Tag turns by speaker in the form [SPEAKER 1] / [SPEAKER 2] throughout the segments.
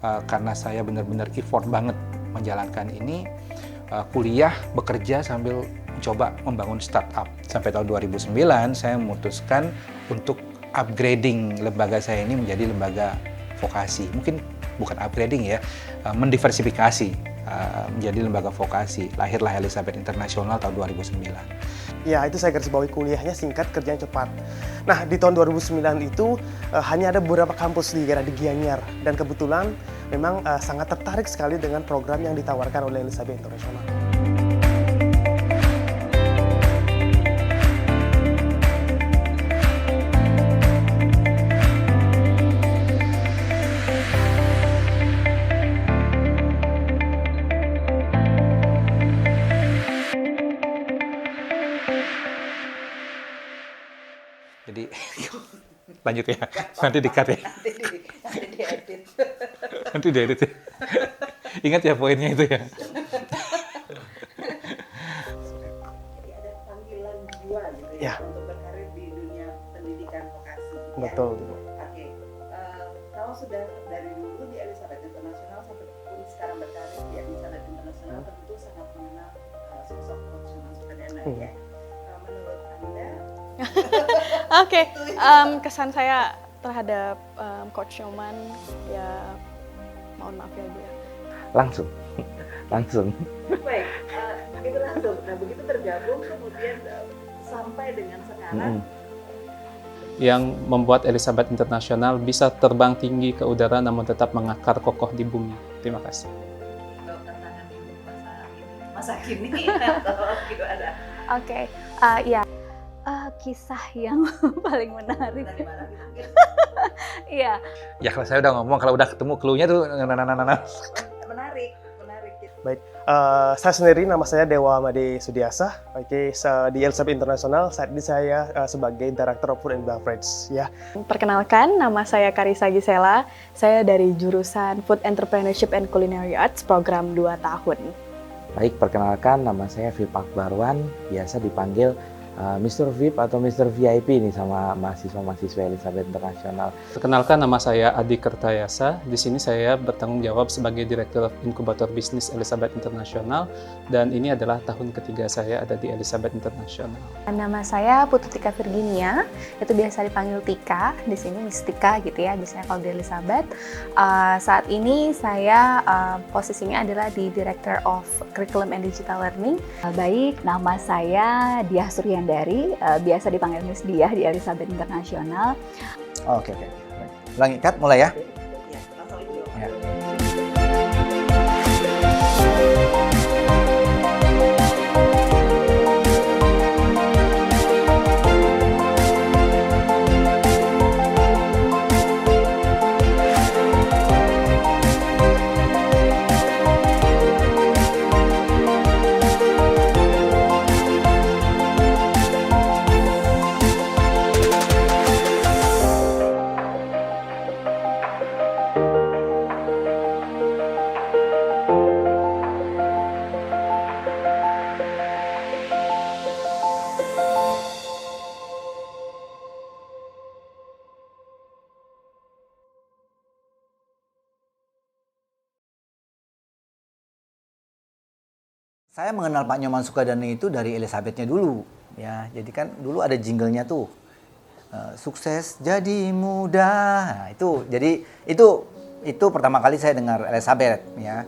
[SPEAKER 1] karena saya benar-benar effort banget menjalankan ini, kuliah, bekerja sambil mencoba membangun startup. Sampai tahun 2009 saya memutuskan untuk upgrading lembaga saya ini menjadi lembaga vokasi. Mungkin bukan upgrading ya, mendiversifikasi menjadi lembaga vokasi. Lahirlah Elizabeth International tahun 2009.
[SPEAKER 2] Ya, itu saya garis bawahi kuliahnya singkat, kerjanya cepat. Nah, di tahun 2009 itu hanya ada beberapa kampus di daerah di Gianyar. Dan kebetulan memang sangat tertarik sekali dengan program yang ditawarkan oleh Elizabeth International.
[SPEAKER 1] Jadi lanjut ya, nanti di-cut ya.
[SPEAKER 3] Nanti diedit.
[SPEAKER 1] Nanti diedit ya. Ingat ya poinnya itu ya.
[SPEAKER 3] Jadi ada panggilan jiwa gitu
[SPEAKER 2] Ya.
[SPEAKER 3] ya, untuk berkarir di dunia pendidikan vokasi. Gitu ya.
[SPEAKER 2] Betul.
[SPEAKER 3] Oke. Kalau sudah dari dulu di Elizabeth International sampai pun sekarang berkarir di Elizabeth International, tentu sangat mengenal sosok Coach Nyoman Sukadana ya. Menurut Anda,
[SPEAKER 4] Oke, kesan saya terhadap Coach Nyoman ya, mohon maaf ya Bu ya.
[SPEAKER 5] Langsung.
[SPEAKER 3] baik, itu langsung. Nah, begitu tergabung kemudian sampai dengan sekarang,
[SPEAKER 6] yang membuat Elizabeth International bisa terbang tinggi ke udara namun tetap mengakar kokoh di bumi. Terima kasih.
[SPEAKER 3] dokter tangan ibu masa kini atau gitu ada
[SPEAKER 7] Oke, ya kisah yang paling menarik.
[SPEAKER 3] dari mana gitu mungkin
[SPEAKER 7] Iya,
[SPEAKER 1] Ya kalau saya udah ngomong, kalau udah ketemu clue-nya tuh
[SPEAKER 3] menarik gitu.
[SPEAKER 2] Baik, saya sendiri nama saya Dewa Made Sudiasa. Oke, di Elizabeth International saat ini saya sebagai Director of Food and Beverage. Ya,
[SPEAKER 4] Perkenalkan, nama saya Karisa Gisela. Saya dari jurusan Food Entrepreneurship and Culinary Arts, program 2 tahun.
[SPEAKER 5] Baik, perkenalkan nama saya Vip Akbarwan, biasa dipanggil Mr. VIP atau Mr. VIP nih sama mahasiswa-mahasiswa Elizabeth International.
[SPEAKER 6] Perkenalkan, nama saya Adi Kertayasa. Di sini saya bertanggung jawab sebagai Direktur Inkubator Bisnis Elizabeth International, dan ini adalah tahun ketiga saya ada di Elizabeth International.
[SPEAKER 7] nama saya Putu Tika Virginia, itu biasa dipanggil Tika, di sini Miss Tika gitu ya, biasanya kalau di Elizabeth. Saat ini saya posisinya adalah di Director of Curriculum and Digital Learning.
[SPEAKER 8] Baik, nama saya Diah Suryandari, biasa dipanggil Miss Diah di Elizabeth International.
[SPEAKER 5] Oke. Ulangi, Kat, mulai ya.
[SPEAKER 3] Ya, langsung itu.
[SPEAKER 5] Ya. Saya mengenal Pak Nyoman Sukadana itu dari Elizabeth-nya dulu, ya. Jadi kan dulu ada jinglenya tuh, sukses jadi mudah. Nah, itu pertama kali saya dengar Elizabeth, ya.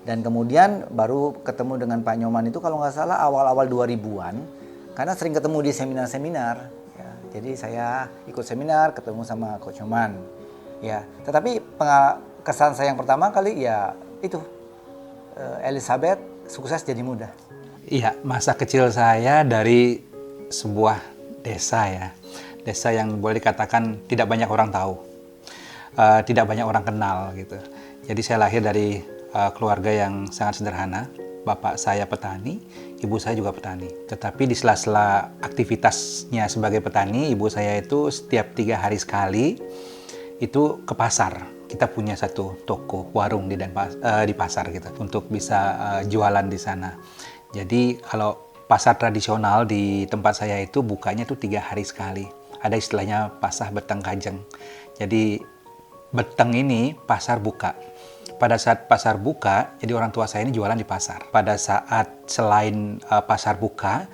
[SPEAKER 5] Dan kemudian baru ketemu dengan Pak Nyoman itu kalau nggak salah awal-awal 2000-an, karena sering ketemu di seminar-seminar. Ya. Jadi saya ikut seminar, ketemu sama Coach Nyoman, ya. Tetapi kesan saya yang pertama kali ya itu Elizabeth sukses jadi mudah.
[SPEAKER 1] Iya, masa kecil saya dari sebuah desa ya. Desa yang boleh dikatakan tidak banyak orang tahu. Tidak banyak orang kenal gitu. Jadi saya lahir dari keluarga yang sangat sederhana. Bapak saya petani, ibu saya juga petani. Tetapi di sela-sela aktivitasnya sebagai petani, ibu saya itu setiap 3 hari sekali itu ke pasar. Kita punya satu toko warung di pasar gitu untuk bisa jualan di sana. Jadi kalau pasar tradisional di tempat saya itu bukanya tuh 3 hari sekali. Ada istilahnya pasar beteng kajeng. Jadi Beteng ini pasar buka. Pada saat pasar buka, jadi orang tua saya ini jualan di pasar. Pada saat selain pasar buka,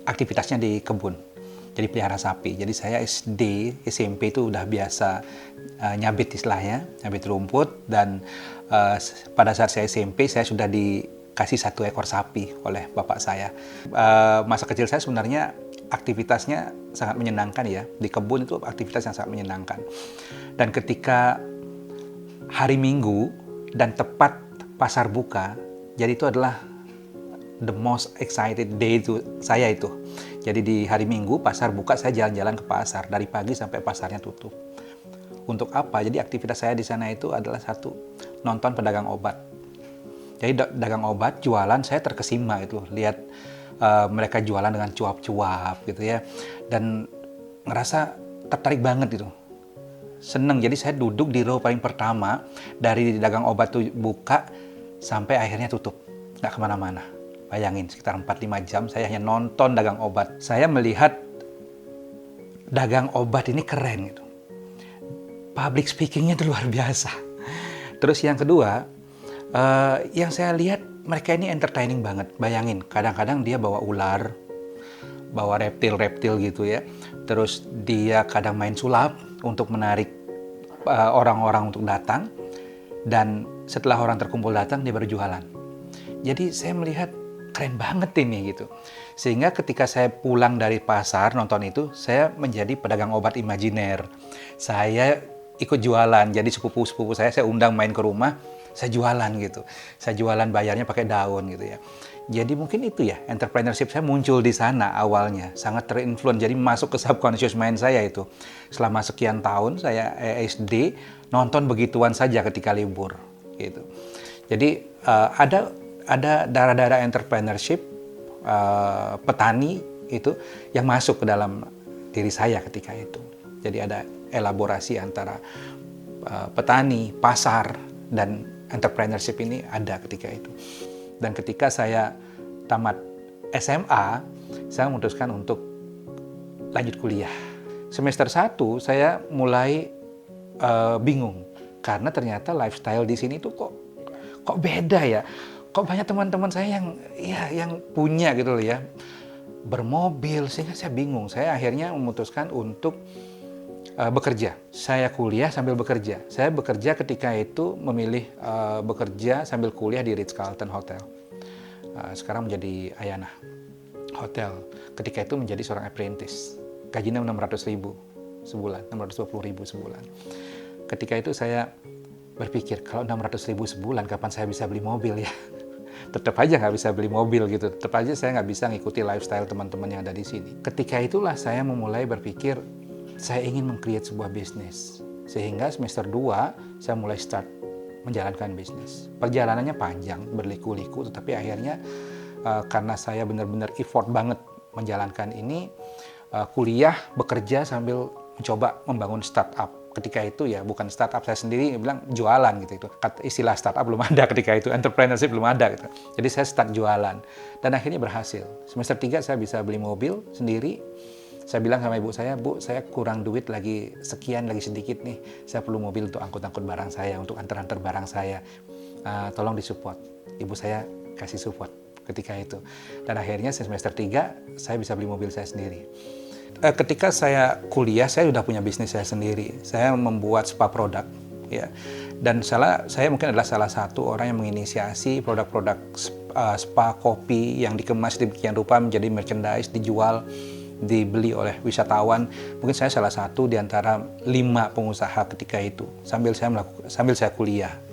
[SPEAKER 1] aktivitasnya di kebun. Jadi pelihara sapi. Jadi saya SD, SMP itu udah biasa nyabit istilahnya, nyabit rumput. Dan pada saat saya SMP, saya sudah dikasih 1 ekor sapi oleh bapak saya. Masa kecil saya sebenarnya aktivitasnya sangat menyenangkan ya. Di kebun itu aktivitas yang sangat menyenangkan. Dan ketika hari Minggu dan tepat pasar buka, jadi itu adalah the most excited day itu saya itu. Jadi di hari Minggu pasar buka, saya jalan-jalan ke pasar dari pagi sampai pasarnya tutup. Untuk apa? Jadi aktivitas saya di sana itu adalah satu, nonton pedagang obat. Jadi dagang obat, jualan, saya terkesima gitu, lihat mereka jualan dengan cuap-cuap gitu ya, dan ngerasa tertarik banget gitu. Seneng, jadi saya duduk di row paling pertama dari dagang obat tuh buka sampai akhirnya tutup, nggak kemana-mana. Bayangin, sekitar 4-5 jam saya hanya nonton dagang obat. Saya melihat dagang obat ini keren gitu. Public speakingnya itu luar biasa. Terus yang kedua, yang saya lihat mereka ini entertaining banget. Bayangin, kadang-kadang dia bawa ular, bawa reptil-reptil gitu ya. Terus dia kadang main sulap untuk menarik orang-orang untuk datang. Dan setelah orang terkumpul datang, dia baru jualan. Jadi saya melihat keren banget ini gitu. Sehingga ketika saya pulang dari pasar nonton itu, saya menjadi pedagang obat imajiner. Saya ikut jualan, jadi sepupu-sepupu saya undang main ke rumah, saya jualan gitu. Saya jualan, bayarnya pakai daun gitu ya. Jadi mungkin itu ya, entrepreneurship saya muncul di sana awalnya. Sangat terinfluence, jadi masuk ke subconscious mind saya itu. Selama sekian tahun saya SD, nonton begituan saja ketika libur gitu. Jadi ada darah-darah entrepreneurship, petani itu yang masuk ke dalam diri saya ketika itu. Jadi ada elaborasi antara petani, pasar, dan entrepreneurship ini ada ketika itu. Dan ketika saya tamat SMA, saya memutuskan untuk lanjut kuliah. Semester 1 saya mulai bingung karena ternyata lifestyle di sini tuh kok beda ya. Kok banyak teman-teman saya yang punya gitu loh ya, bermobil, sehingga saya bingung. Saya akhirnya memutuskan untuk bekerja. Saya kuliah sambil bekerja. Saya bekerja ketika itu memilih bekerja sambil kuliah di Ritz-Carlton Hotel. Sekarang menjadi Ayana Hotel. Ketika itu menjadi seorang apprentice. Gajinya 600.000 sebulan, 620.000 sebulan. Ketika itu saya berpikir, kalau 600.000 sebulan, kapan saya bisa beli mobil ya? Tetap aja nggak bisa beli mobil gitu. Tetap aja saya nggak bisa ngikuti lifestyle teman-teman yang ada di sini. Ketika itulah saya memulai berpikir, saya ingin meng-create sebuah bisnis. Sehingga semester 2, saya mulai start menjalankan bisnis. Perjalanannya panjang, berliku-liku, tetapi akhirnya karena saya benar-benar effort banget menjalankan ini, kuliah, bekerja sambil mencoba membangun startup. Ketika itu ya bukan startup saya sendiri, bilang jualan gitu. Istilah startup belum ada ketika itu, entrepreneurship belum ada gitu. Jadi saya start jualan dan akhirnya berhasil. Semester 3 saya bisa beli mobil sendiri. Saya bilang sama ibu saya, Bu, saya kurang duit lagi sekian, lagi sedikit nih. Saya perlu mobil untuk angkut-angkut barang saya, untuk antar-antar barang saya. Tolong disupport. Ibu saya kasih support ketika itu. Dan akhirnya semester 3 saya bisa beli mobil saya sendiri. Ketika saya kuliah, saya sudah punya bisnis saya sendiri. Saya membuat spa produk, ya. Dan saya mungkin adalah salah satu orang yang menginisiasi produk-produk spa kopi yang dikemas demikian rupa menjadi merchandise, dijual, dibeli oleh wisatawan. Mungkin saya salah satu di antara 5 pengusaha ketika itu. Sambil saya kuliah.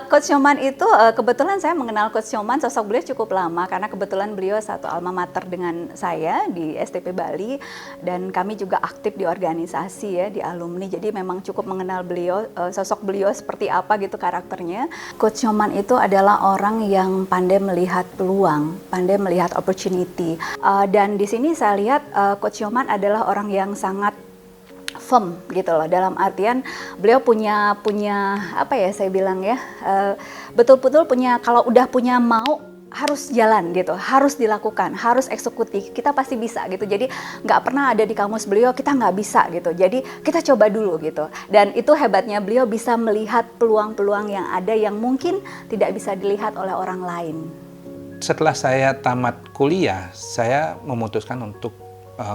[SPEAKER 8] Coach Nyoman itu kebetulan saya mengenal Coach Nyoman, sosok beliau cukup lama karena kebetulan beliau satu alma mater dengan saya di STP Bali dan kami juga aktif di organisasi ya, di alumni. Jadi memang cukup mengenal beliau, sosok beliau seperti apa gitu karakternya. Coach Nyoman itu adalah orang yang pandai melihat peluang, pandai melihat opportunity. Dan di sini saya lihat Coach Nyoman adalah orang yang sangat firm gitu loh, dalam artian beliau punya apa ya saya bilang ya, betul-betul punya, kalau udah punya mau harus jalan gitu, harus dilakukan, harus eksekutif. Kita pasti bisa gitu. Jadi nggak pernah ada di kamus beliau kita nggak bisa gitu. Jadi kita coba dulu gitu. Dan itu hebatnya beliau bisa melihat peluang-peluang yang ada yang mungkin tidak bisa dilihat oleh orang lain.
[SPEAKER 1] Setelah saya tamat kuliah, saya memutuskan untuk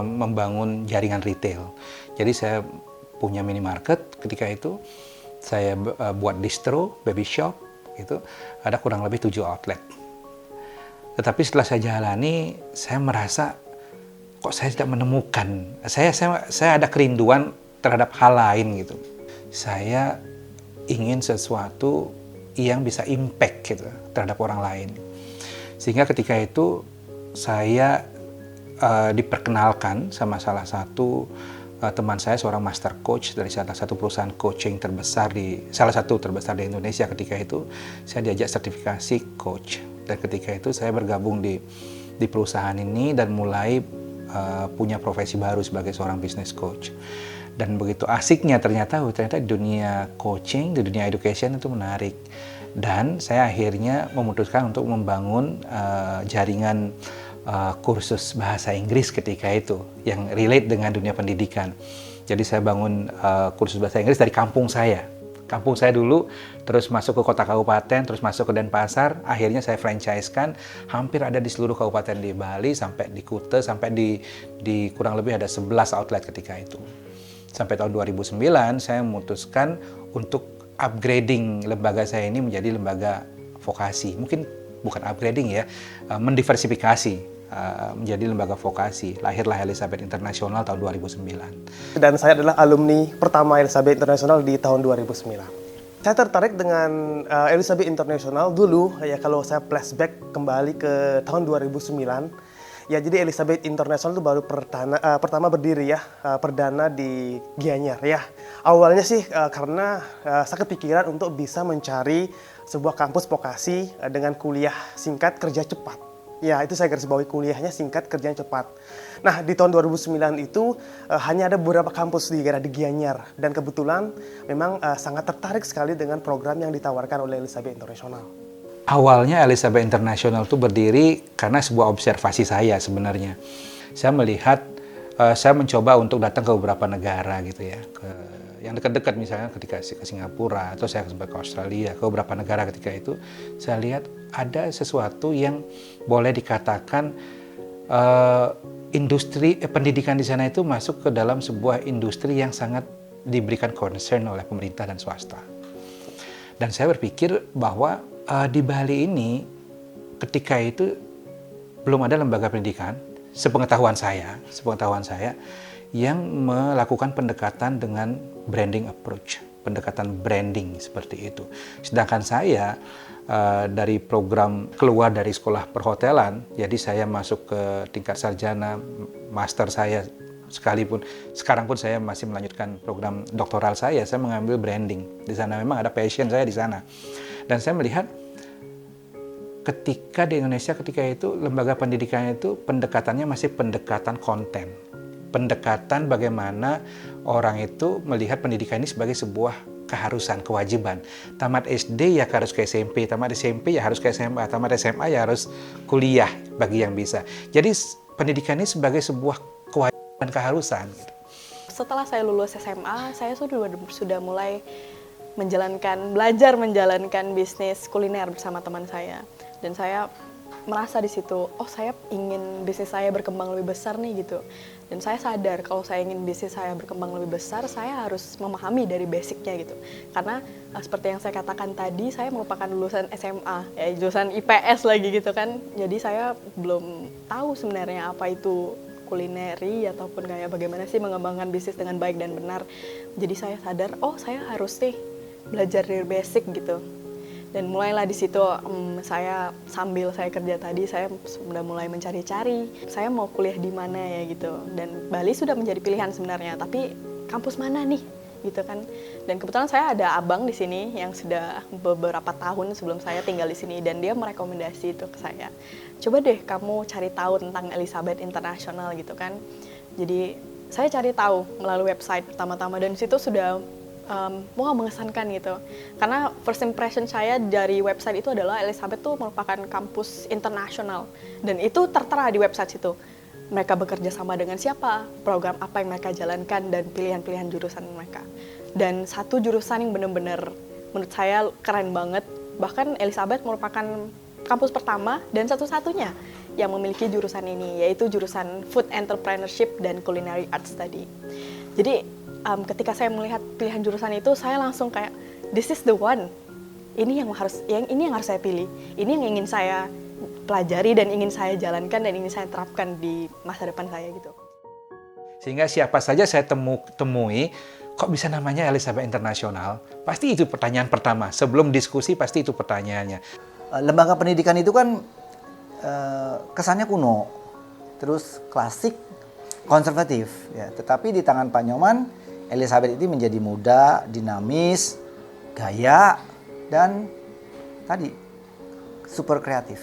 [SPEAKER 1] membangun jaringan retail. Jadi saya punya minimarket ketika itu. Saya buat distro, baby shop, gitu. Ada kurang lebih 7 outlet. Tetapi setelah saya jalani, saya merasa kok saya tidak menemukan. Saya ada kerinduan terhadap hal lain gitu. Saya ingin sesuatu yang bisa impact gitu terhadap orang lain. Sehingga ketika itu saya diperkenalkan sama salah satu teman saya, seorang master coach dari salah satu perusahaan coaching terbesar salah satu terbesar di Indonesia. Ketika itu saya diajak sertifikasi coach. Dan ketika itu saya bergabung di perusahaan ini dan mulai punya profesi baru sebagai seorang business coach. Dan begitu asiknya ternyata di dunia coaching, di dunia education itu menarik. Dan saya akhirnya memutuskan untuk membangun jaringan kursus bahasa Inggris ketika itu yang relate dengan dunia pendidikan. Jadi saya bangun kursus bahasa Inggris dari kampung saya dulu, terus masuk ke kota kabupaten, terus masuk ke Denpasar, akhirnya saya franchise-kan, hampir ada di seluruh kabupaten di Bali, sampai di Kuta, sampai di kurang lebih ada 11 outlet ketika itu. Sampai tahun 2009 saya memutuskan untuk upgrading lembaga saya ini menjadi lembaga vokasi. Mungkin bukan upgrading ya, mendiversifikasi menjadi lembaga vokasi. Lahirlah Elizabeth International tahun 2009.
[SPEAKER 2] Dan saya adalah alumni pertama Elizabeth International di tahun 2009. Saya tertarik dengan Elizabeth International dulu, ya kalau saya flashback kembali ke tahun 2009. Ya jadi Elizabeth International itu baru pertama berdiri ya, perdana di Gianyar ya. Awalnya sih karena saya kepikiran untuk bisa mencari sebuah kampus vokasi dengan kuliah singkat kerja cepat. Ya, itu saya garis bawahi kuliahnya singkat kerjanya cepat. Nah, di tahun 2009 itu hanya ada beberapa kampus di Gianyar. Dan kebetulan memang sangat tertarik sekali dengan program yang ditawarkan oleh Elizabeth International.
[SPEAKER 1] Awalnya Elizabeth International itu berdiri karena sebuah observasi saya sebenarnya. Saya melihat, saya mencoba untuk datang ke beberapa negara gitu ya. Yang dekat-dekat misalnya ketika ke Singapura, atau saya sempat ke Australia, ke beberapa negara ketika itu, saya lihat ada sesuatu yang boleh dikatakan industri pendidikan di sana itu masuk ke dalam sebuah industri yang sangat diberikan concern oleh pemerintah dan swasta. Dan saya berpikir bahwa di Bali ini ketika itu belum ada lembaga pendidikan, sepengetahuan saya yang melakukan pendekatan dengan branding approach, pendekatan branding seperti itu. Sedangkan saya dari program keluar dari sekolah perhotelan, jadi saya masuk ke tingkat sarjana, master saya sekalipun, sekarang pun saya masih melanjutkan program doktoral saya mengambil branding. Di sana memang ada passion saya di sana. Dan saya melihat ketika di Indonesia ketika itu lembaga pendidikan itu pendekatannya masih pendekatan konten. Pendekatan bagaimana orang itu melihat pendidikan ini sebagai sebuah keharusan, kewajiban. Tamat SD ya harus ke SMP, tamat SMP ya harus ke SMA, tamat SMA ya harus kuliah bagi yang bisa. Jadi pendidikan ini sebagai sebuah kewajiban, keharusan.
[SPEAKER 4] Setelah saya lulus SMA, saya sudah mulai belajar menjalankan bisnis kuliner bersama teman saya. Dan saya merasa di situ, oh saya ingin bisnis saya berkembang lebih besar nih gitu. Dan saya sadar kalau saya ingin bisnis saya berkembang lebih besar, saya harus memahami dari basicnya gitu. Karena seperti yang saya katakan tadi, saya merupakan lulusan SMA, ya lulusan IPS lagi gitu kan. Jadi saya belum tahu sebenarnya apa itu kulineri ataupun kayak bagaimana sih mengembangkan bisnis dengan baik dan benar. Jadi saya sadar, oh saya harus nih belajar dari basic gitu. Dan mulailah di situ saya sambil saya kerja tadi saya sudah mulai mencari-cari saya mau kuliah di mana ya gitu. Dan Bali sudah menjadi pilihan sebenarnya, tapi kampus mana nih gitu kan. Dan kebetulan saya ada abang di sini yang sudah beberapa tahun sebelum saya tinggal di sini dan dia merekomendasi itu ke saya. Coba deh kamu cari tahu tentang Elizabeth International gitu kan. Jadi saya cari tahu melalui website pertama-tama dan di situ sudah wah mengesankan gitu. Karena first impression saya dari website itu adalah Elizabeth tuh merupakan kampus internasional, dan itu tertera di website itu. Mereka bekerja sama dengan siapa, program apa yang mereka jalankan, dan pilihan-pilihan jurusan mereka. Dan satu jurusan yang benar-benar menurut saya keren banget, bahkan Elizabeth merupakan kampus pertama dan satu-satunya yang memiliki jurusan ini, yaitu jurusan Food Entrepreneurship dan Culinary Arts tadi. Jadi ketika saya melihat pilihan jurusan itu, saya langsung kayak, this is the one. Ini yang harus saya pilih. Ini yang ingin saya pelajari dan ingin saya jalankan dan ingin saya terapkan di masa depan saya gitu.
[SPEAKER 1] Sehingga siapa saja saya temui, kok bisa namanya Elizabeth Internasional? Pasti itu pertanyaan pertama. Sebelum diskusi pasti itu pertanyaannya.
[SPEAKER 5] Lembaga pendidikan itu kan kesannya kuno, terus klasik, konservatif. Ya. Tetapi di tangan Pak Nyoman, Elizabeth itu menjadi muda, dinamis, gaya, dan tadi super kreatif.